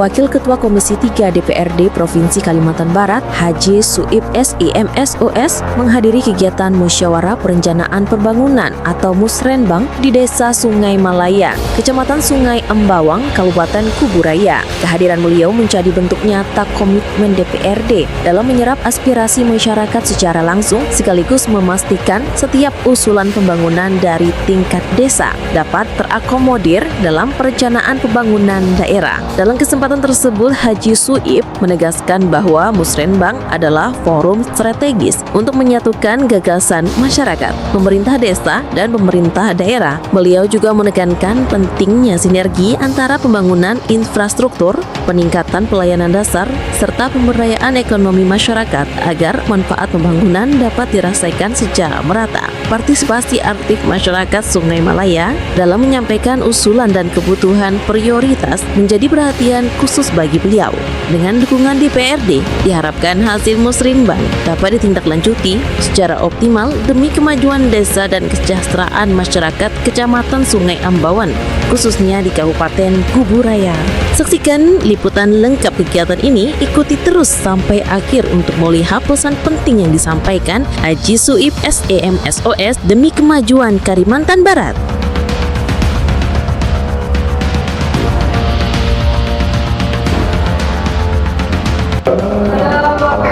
Wakil Ketua Komisi 3 DPRD Provinsi Kalimantan Barat, Haji Suib SIMSOS, menghadiri kegiatan Musyawarah Perencanaan Pembangunan atau Musrenbang di Desa Sungai Malaya, Kecamatan Sungai Embawang, Kabupaten Kuburaya. Kehadiran beliau menjadi bentuk nyata komitmen DPRD dalam menyerap aspirasi masyarakat secara langsung, sekaligus memastikan setiap usulan pembangunan dari tingkat desa dapat terakomodir dalam perencanaan pembangunan daerah. Dalam kesempatan tersebut, Haji Suib menegaskan bahwa Musrenbang adalah forum strategis untuk menyatukan gagasan masyarakat, pemerintah desa, dan pemerintah daerah. Beliau juga menekankan pentingnya sinergi antara pembangunan infrastruktur, peningkatan pelayanan dasar, serta pemberdayaan ekonomi masyarakat agar manfaat pembangunan dapat dirasakan secara merata. Partisipasi aktif masyarakat Sungai Malaya dalam menyampaikan usulan dan kebutuhan prioritas menjadi perhatian khusus bagi beliau. Dengan dukungan DPRD, diharapkan hasil Musrenbang dapat ditindaklanjuti secara optimal demi kemajuan desa dan kesejahteraan masyarakat Kecamatan Sungai Ambawan, khususnya di Kabupaten Kuburaya. Saksikan liputan lengkap kegiatan ini, ikuti terus sampai akhir untuk melihat pesan penting yang disampaikan Haji Suib SIMSOS demi kemajuan Kalimantan Barat.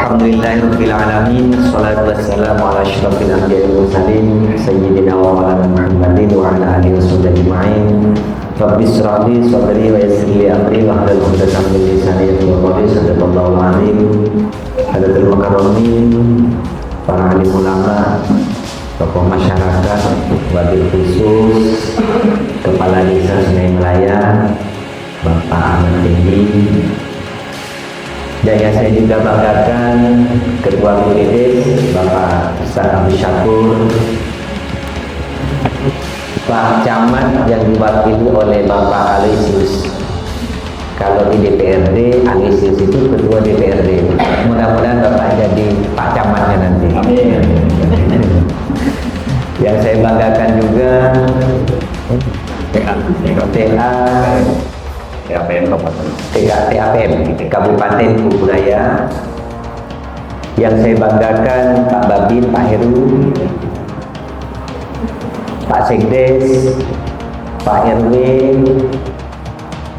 Alhamdulillahirabbil alamin, wassalatu wassalamu ala asyrafil anbiya'i wal mursalin sayyidina wa maulana Muhammadin wa ala alihi washabbihi ajma'in. Rabbi shrah li sadri wa yassir li amri wa hlul 'uqdatam min lisani yafqahu qawli. Sadaqallahu al-'azim. Hadatul mukarramin, para alim ulama, tokoh masyarakat, wabil khusus Kepala Desa Sungai Malaya, Bapak Ahmad Tinggi, dan yang saya juga banggakan Ketua Kulides Bapak Ustaz Abdul Syakur, Pak Camat yang diwakili oleh Bapak Alisius. Kalau di DPRD, Alisius itu Ketua DPRD. Mudah-mudahan Bapak jadi Pak Camatnya nanti. Yang saya banggakan juga TAPM Kabupaten Kuburaya. Yang saya banggakan Pak Babin, Pak Heru, Pak Sekdes, Pak RW,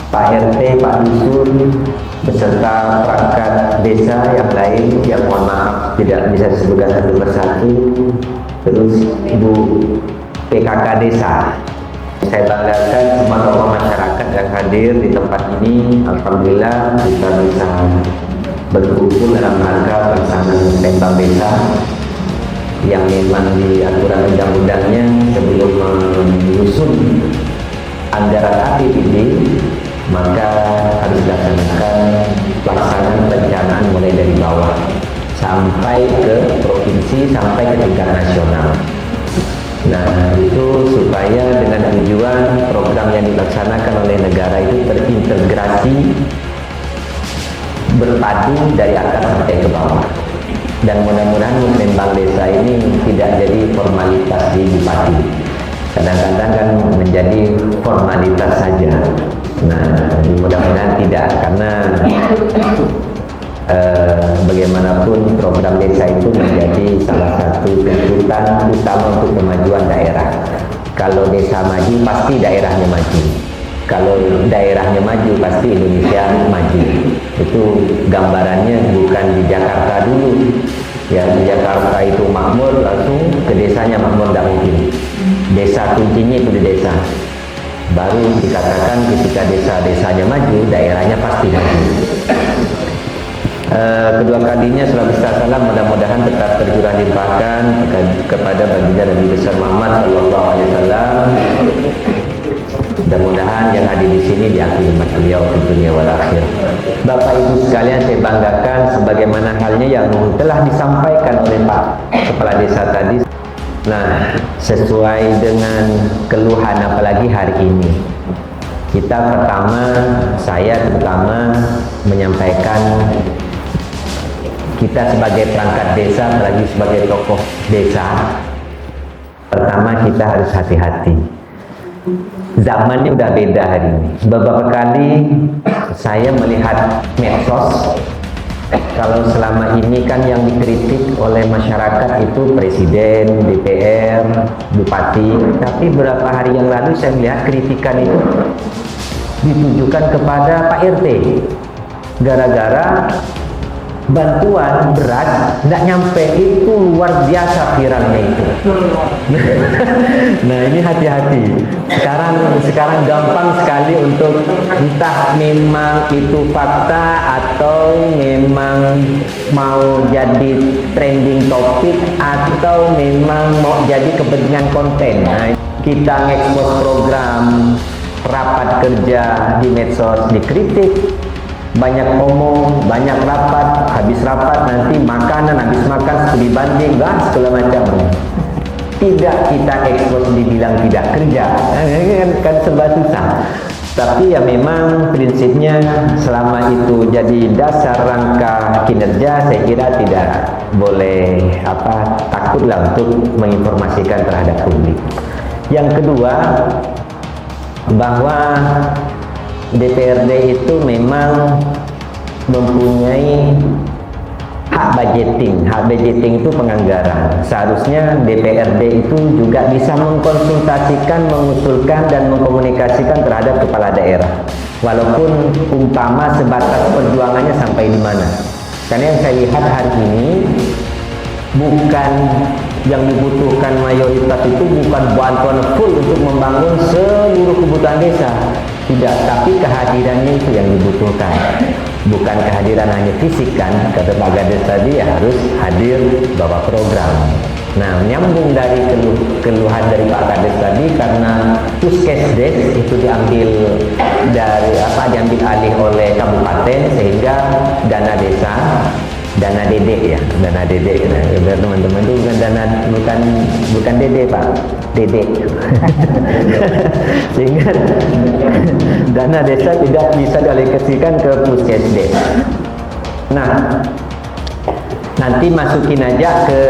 Pak RT, Pak Dusun, beserta perangkat desa yang lain yang mohon maaf tidak bisa disebutkan satu persatu. Terus Ibu PKK Desa. Saya banggakan semua tokoh masyarakat yang hadir di tempat ini. Alhamdulillah kita bisa berkumpul dalam rangka pelaksanaan Musrenbang Desa yang memang di aturan undang-undangnya sebelum menyusun anggaran APBD maka harus dilaksanakan pelaksanaan perencanaan mulai dari bawah sampai ke provinsi sampai ke tingkat nasional. Nah, itu supaya dengan tujuan program yang dilaksanakan oleh negara itu terintegrasi, berpadu dari atas sampai ke bawah. Dan mudah-mudahan Musrenbang Desa ini tidak jadi formalitas di bupati. Kadang-kadang kan menjadi formalitas saja. Nah, mudah-mudahan tidak, karena bagaimanapun program desa itu menjadi salah satu tuntutan utama untuk kemajuan daerah. Kalau desa maju, pasti daerahnya maju. Kalau daerahnya maju, pasti Indonesia maju. Itu gambarannya bukan di Jakarta dulu. Ya, di Jakarta itu makmur, langsung ke desanya makmur, tidak mungkin. Desa kuncinya itu di desa. Baru dikatakan ketika desa-desanya maju, daerahnya pasti maju. Kedua kalinya salawat salam mudah-mudahan tetap tercurah limpahkan kepada baginda Nabi besar Muhammad sallallahu alaihi wasallam. Mudah-mudahan yang hadir di sini diakui umat beliau di dunia wal akhir. Bapak Ibu sekalian, saya banggakan sebagaimana halnya yang telah disampaikan oleh Pak Kepala Desa tadi. Nah, sesuai dengan keluhan apalagi hari ini, saya terutama menyampaikan kita sebagai perangkat desa, apalagi sebagai tokoh desa, pertama kita harus hati-hati. Zamannya udah beda hari ini. Beberapa kali saya melihat medsos, kalau selama ini kan yang dikritik oleh masyarakat itu presiden, DPR, bupati, tapi beberapa hari yang lalu saya melihat kritikan itu ditujukan kepada Pak RT gara-gara bantuan beras tidak nyampe, itu luar biasa viralnya itu. Nah ini hati-hati. Sekarang gampang sekali untuk entah memang itu fakta atau memang mau jadi trending topik atau memang mau jadi kepentingan konten. Nah, kita ngekspos program rapat kerja di medsos dikritik, banyak ngomong, banyak rapat, habis rapat nanti makanan, habis makan studi banding, segala macam. Tidak kita ekspos dibilang tidak kerja, kan serba susah. Tapi ya memang prinsipnya selama itu jadi dasar rangka kinerja, saya kira tidak boleh takutlah untuk menginformasikan terhadap publik. Yang kedua, bahwa DPRD itu memang mempunyai hak budgeting. Hak budgeting itu penganggaran. Seharusnya DPRD itu juga bisa mengkonsultasikan, mengusulkan dan mengkomunikasikan terhadap kepala daerah. Walaupun umpama sebatas perjuangannya sampai di mana. Karena yang saya lihat hari ini bukan yang dibutuhkan mayoritas itu bukan bantuan full untuk membangun seluruh kebutuhan desa. Tidak, tapi kehadirannya itu yang dibutuhkan. Bukan kehadiran hanya fisik kan, kata Pak Kades tadi ya harus hadir bawa program. Nah, nyambung dari keluhan dari Pak Kades tadi, karena Puskesdes itu diambil alih oleh kabupaten, sehingga dana desa, dana dedek ya, dana dedek. Nah, teman-teman itu bukan dedek Pak, dedek. Sehingga dana desa tidak bisa dialokasikan ke Puskesdes. Nah, nanti masukin aja ke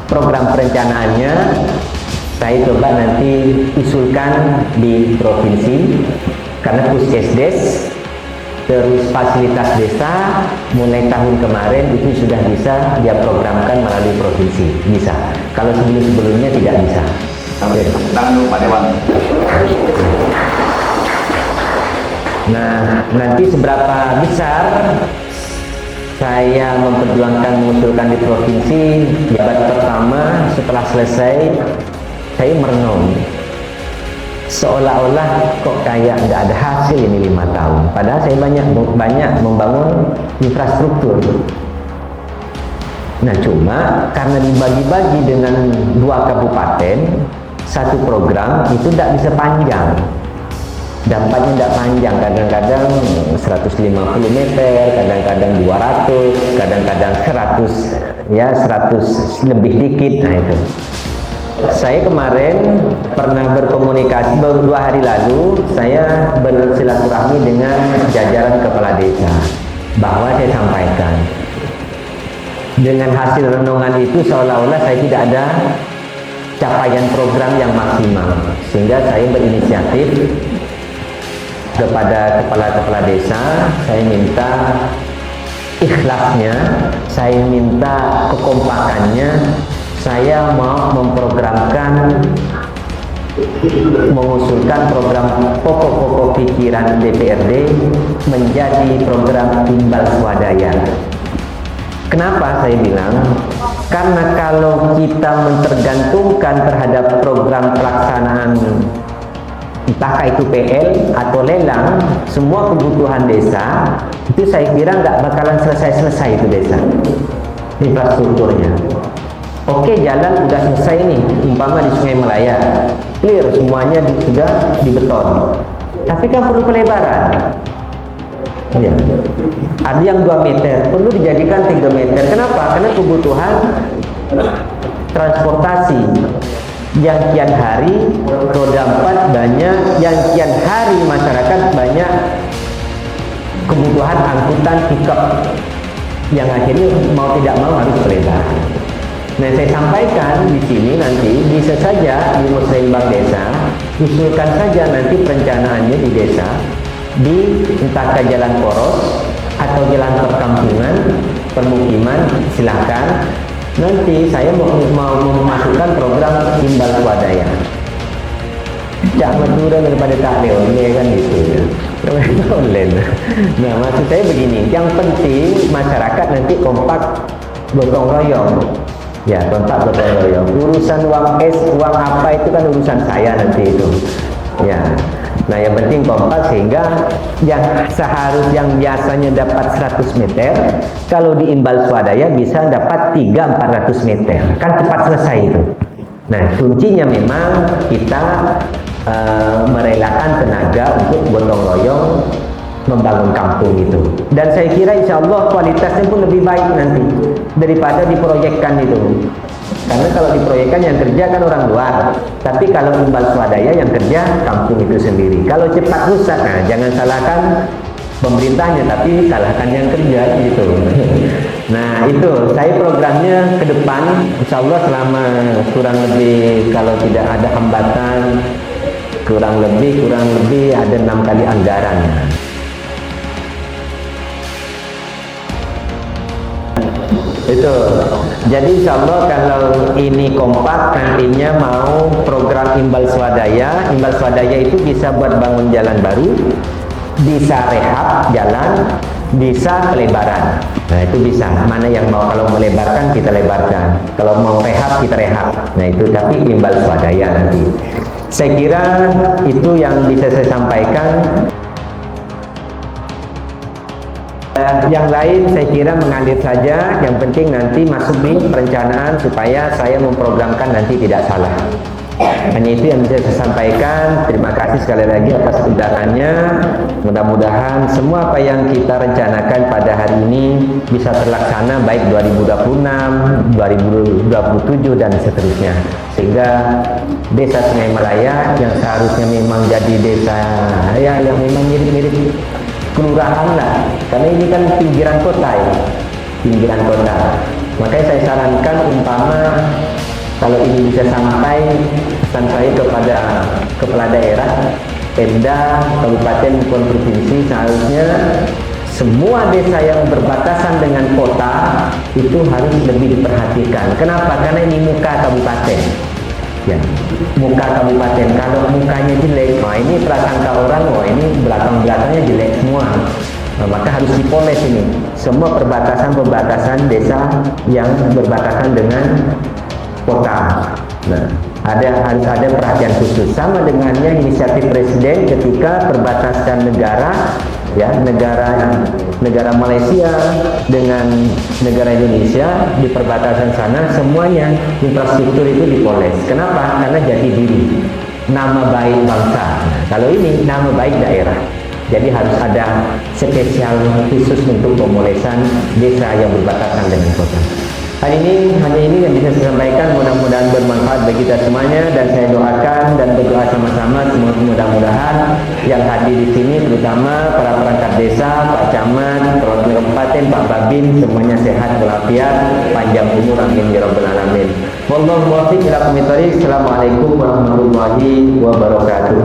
program perencanaannya. Saya coba nanti usulkan di provinsi, karena Puskesdes terus fasilitas desa mulai tahun kemarin itu sudah bisa dia programkan melalui provinsi, bisa. Kalau sebelumnya tidak bisa. Oke, tanggung Pak Dewan. Nah, nanti seberapa besar saya memperjuangkan mengusulkan di provinsi, jabat pertama setelah selesai saya merenung. Seolah-olah kok kayak nggak ada hasil ini 5 tahun. Padahal saya banyak membangun infrastruktur. Nah, cuma karena dibagi-bagi dengan 2 kabupaten, satu program itu tidak bisa panjang. Dampaknya tidak panjang, kadang-kadang 150 meter, kadang-kadang 200, kadang-kadang 100 lebih dikit. Nah itu. Saya kemarin pernah berkomunikasi, baru 2 hari lalu saya bersilaturahmi dengan jajaran kepala desa, bahwa saya sampaikan dengan hasil renungan itu seolah-olah saya tidak ada capaian program yang maksimal, sehingga saya berinisiatif kepada kepala-kepala desa. Saya minta ikhlasnya, saya minta kekompakannya. Saya mau memprogramkan, mengusulkan program pokok-pokok pikiran DPRD menjadi program timbal swadaya. Kenapa saya bilang? Karena kalau kita mentergantungkan terhadap program pelaksanaan entah itu PL atau lelang, semua kebutuhan desa itu saya kira nggak bakalan selesai-selesai itu desa infrastrukturnya. Oke, jalan udah selesai nih, umpama di Sungai Melaya clear, semuanya sudah dibeton, tapi kan perlu pelebaran ya. Ada yang 2 meter, perlu dijadikan 3 meter. Kenapa? Karena kebutuhan transportasi yang kian hari roda 4 banyak, yang kian hari masyarakat banyak kebutuhan angkutan pickup yang akhirnya mau tidak mau harus pelebaran. Nah, saya sampaikan di sini nanti bisa saja di musrenbang desa usulkan saja nanti perencanaannya di desa di entah ke jalan poros atau jalan perkampungan permukiman, silahkan. Nanti saya mau memasukkan program imbal swadaya. Jangan turun daripada tak lewat, kan gitu ya. Online. Nah, maksud saya begini, yang penting masyarakat nanti kompak gotong royong. Ya, kompak gotong royong. Urusan uang uang apa itu kan urusan saya nanti itu. Ya. Nah, yang penting kompak sehingga yang yang biasanya dapat 100 meter, kalau diimbal swadaya bisa dapat 300-400 meter. Kan cepat selesai itu. Nah, kuncinya memang kita merelakan tenaga untuk gotong royong membangun kampung itu. Dan saya kira insya Allah kualitasnya pun lebih baik nanti daripada diproyekkan itu. Karena kalau diproyekkan yang kerja kan orang luar, tapi kalau imbal swadaya yang kerja kampung itu sendiri. Kalau cepat rusak, nah jangan salahkan pemerintahnya, tapi salahkan yang kerja gitu. Nah itu saya programnya ke depan, insya Allah selama kurang lebih kalau tidak ada hambatan kurang lebih ada 6 kali anggaran. Itu jadi insya Allah kalau ini kompak nantinya mau program imbal swadaya itu bisa buat bangun jalan baru, bisa rehab jalan, bisa pelebaran. Nah itu bisa, mana yang mau, kalau melebarkan kita lebarkan, kalau mau rehab kita rehab. Nah itu tapi imbal swadaya nanti. Saya kira itu yang bisa saya sampaikan. Yang lain saya kira mengalir saja, yang penting nanti masuk di perencanaan supaya saya memprogramkan nanti tidak salah. Hanya itu yang bisa saya sampaikan. Terima kasih sekali lagi atas undangannya. Mudah-mudahan semua apa yang kita rencanakan pada hari ini bisa terlaksana baik 2026, 2027 dan seterusnya. Sehingga desa Sungai Malaya yang seharusnya memang jadi desa ya yang memang mirip-mirip kelurahan lah, karena ini kan pinggiran kota ya, pinggiran kota. Makanya saya sarankan umpama kalau ini bisa sampai pesan saya kepada kepala daerah, Pemda, kabupaten maupun provinsi, seharusnya semua desa yang berbatasan dengan kota itu harus lebih diperhatikan. Kenapa? Karena ini muka kabupaten. Ya, muka kabupaten. Kalau mukanya jelek, wah ini prasangka orang, wah ini belakang-belakangnya jelek semua. Nah, maka harus dipoles ini. Semua perbatasan desa yang berbatasan dengan kota. Nah, harus ada perhatian khusus. Sama dengannya inisiatif Presiden ketika perbatasan negara, ya negara Malaysia dengan negara Indonesia di perbatasan sana semuanya infrastruktur itu dipoles. Kenapa? Karena jati diri, nama baik bangsa. Nah, kalau ini nama baik daerah. Jadi harus ada spesial khusus untuk pemolesan desa yang berbatasan dengan kota. Hari ini hanya ini yang bisa saya sampaikan, mudah-mudahan bermanfaat bagi kita semuanya, dan saya doakan dan berdoa sama-sama mudah-mudahan yang hadir di sini terutama para perangkat desa, Pak Camat, perwakilan kabupaten, Pak Babin semuanya sehat walafiat, panjang umur, amin ya rabbal alamin. Wallahu muwaffiq ila aqwamit thoriq. Assalamualaikum warahmatullahi wabarakatuh.